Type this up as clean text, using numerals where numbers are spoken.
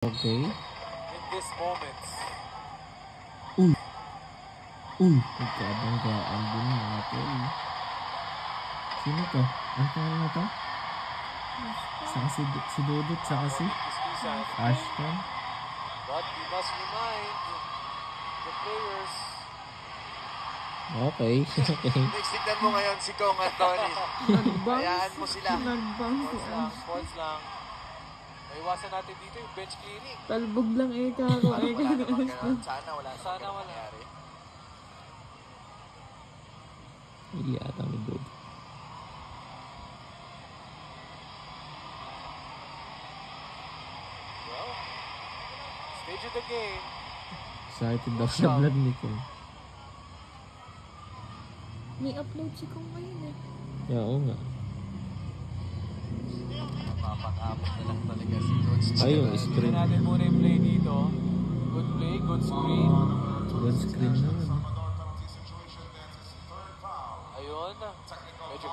Okay. In this moment. Nagkabanggaan din mga tol. Sino to? Ang pangalan na to? Saka si Dudut, saka si Ashton. But we must remind the players. Okay. Tignan mo ngayon si Kong Anthony. Hayaan mo sila. Points lang. Maiwasan natin dito yung bench clearing. Talbog lang kako. Sana wala. Hindi ata ni Dudut. Well, stage of the game. Excited daw sa vlog ni Kong. May upload si Kong ngayon eh. Yeah, oo nga. Mapakabot na lang talaga si Coach. Ay, yung screen. Tignan natin muna yung play dito. Good play, good screen. Good screen naman. Ayun. Medyo